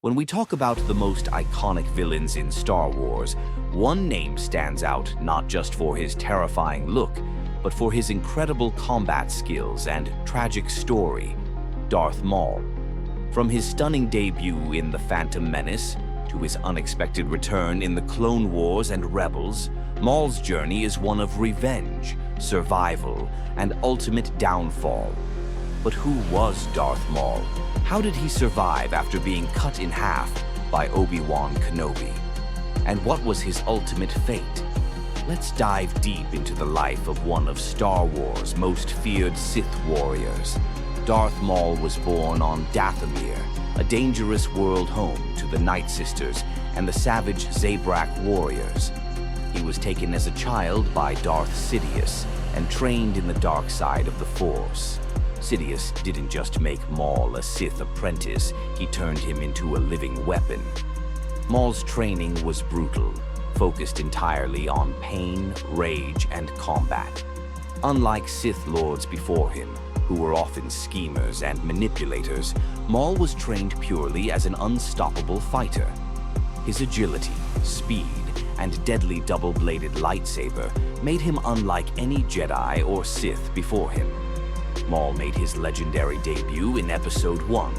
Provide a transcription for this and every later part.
When we talk about the most iconic villains in Star Wars, one name stands out not just for his terrifying look, but for his incredible combat skills and tragic story, Darth Maul. From his stunning debut in The Phantom Menace to his unexpected return in the Clone Wars and Rebels, Maul's journey is one of revenge, survival, and ultimate downfall. But who was Darth Maul? How did he survive after being cut in half by Obi-Wan Kenobi? And what was his ultimate fate? Let's dive deep into the life of one of Star Wars' most feared Sith warriors. Darth Maul was born on Dathomir, a dangerous world home to the Night Sisters and the savage Zabrak warriors. He was taken as a child by Darth Sidious and trained in the dark side of the Force. Sidious didn't just make Maul a Sith apprentice, he turned him into a living weapon. Maul's training was brutal, focused entirely on pain, rage, and combat. Unlike Sith Lords before him, who were often schemers and manipulators, Maul was trained purely as an unstoppable fighter. His agility, speed, and deadly double-bladed lightsaber made him unlike any Jedi or Sith before him. Maul made his legendary debut in Episode 1,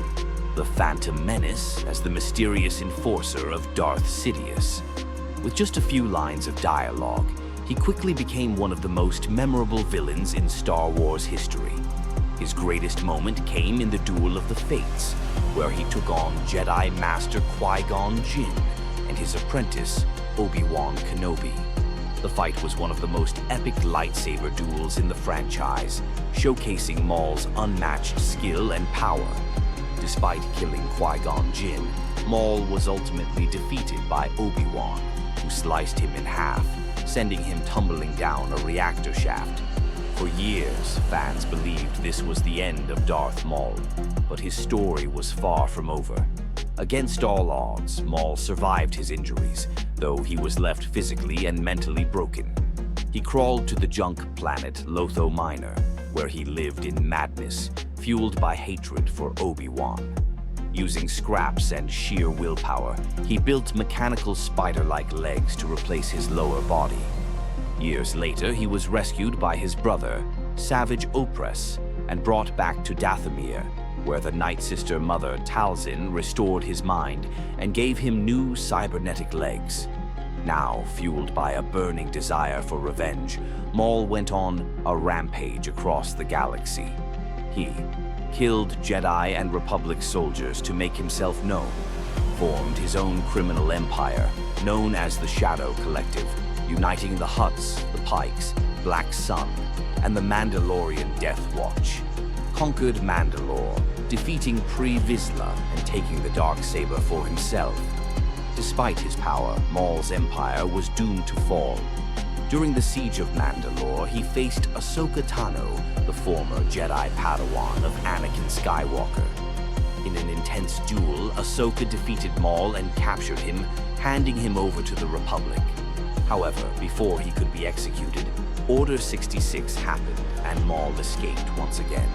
The Phantom Menace, as the mysterious enforcer of Darth Sidious. With just a few lines of dialogue, he quickly became one of the most memorable villains in Star Wars history. His greatest moment came in the Duel of the Fates, where he took on Jedi Master Qui-Gon Jinn and his apprentice, Obi-Wan Kenobi. The fight was one of the most epic lightsaber duels in the franchise, showcasing Maul's unmatched skill and power. Despite killing Qui-Gon Jinn, Maul was ultimately defeated by Obi-Wan, who sliced him in half, sending him tumbling down a reactor shaft. For years, fans believed this was the end of Darth Maul, but his story was far from over. Against all odds, Maul survived his injuries, though he was left physically and mentally broken. He crawled to the junk planet Lotho Minor, where he lived in madness, fueled by hatred for Obi-Wan. Using scraps and sheer willpower, he built mechanical spider-like legs to replace his lower body. Years later, he was rescued by his brother, Savage Opress, and brought back to Dathomir, where the Night Sister mother Talzin restored his mind and gave him new cybernetic legs. Now, fueled by a burning desire for revenge, Maul went on a rampage across the galaxy. He killed Jedi and Republic soldiers to make himself known, formed his own criminal empire known as the Shadow Collective, uniting the Hutts, the Pikes, Black Sun, and the Mandalorian Death Watch. Conquered Mandalore, defeating Pre Vizsla and taking the Darksaber for himself. Despite his power, Maul's empire was doomed to fall. During the siege of Mandalore, he faced Ahsoka Tano, the former Jedi Padawan of Anakin Skywalker. In an intense duel, Ahsoka defeated Maul and captured him, handing him over to the Republic. However, before he could be executed, Order 66 happened and Maul escaped once again.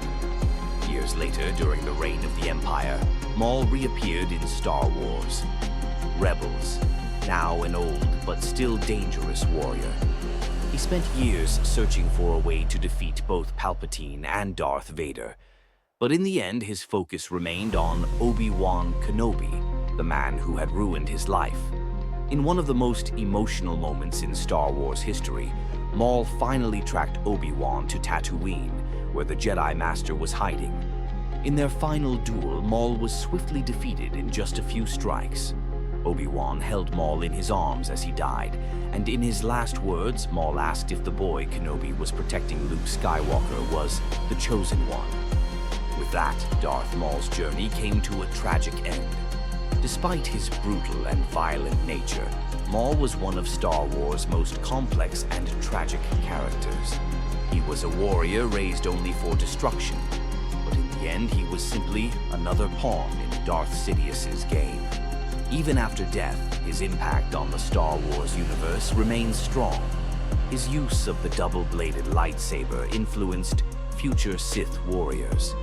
Years later, during the reign of the Empire, Maul reappeared in Star Wars. Rebels, now an old but still dangerous warrior. He spent years searching for a way to defeat both Palpatine and Darth Vader. But in the end, his focus remained on Obi-Wan Kenobi, the man who had ruined his life. In one of the most emotional moments in Star Wars history, Maul finally tracked Obi-Wan to Tatooine, where the Jedi Master was hiding. In their final duel, Maul was swiftly defeated in just a few strikes. Obi-Wan held Maul in his arms as he died, and in his last words, Maul asked if the boy Kenobi was protecting Luke Skywalker was the chosen one. With that, Darth Maul's journey came to a tragic end. Despite his brutal and violent nature, Maul was one of Star Wars' most complex and tragic characters. He was a warrior raised only for destruction, but in the end he was simply another pawn in Darth Sidious's game. Even after death, his impact on the Star Wars universe remains strong. His use of the double-bladed lightsaber influenced future Sith warriors.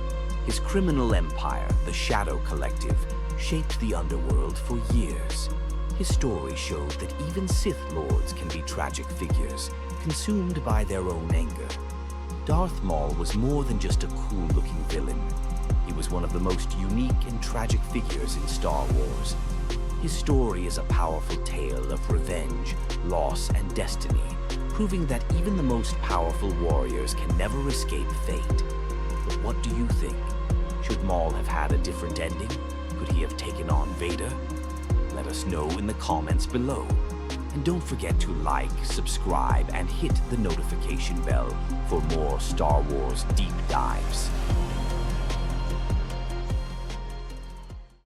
His criminal empire, the Shadow Collective, shaped the underworld for years. His story showed that even Sith Lords can be tragic figures, consumed by their own anger. Darth Maul was more than just a cool-looking villain. He was one of the most unique and tragic figures in Star Wars. His story is a powerful tale of revenge, loss, and destiny, proving that even the most powerful warriors can never escape fate. But what do you think? Should Maul have had a different ending? Could he have taken on Vader? Let us know in the comments below. And don't forget to like, subscribe, and hit the notification bell for more Star Wars deep dives.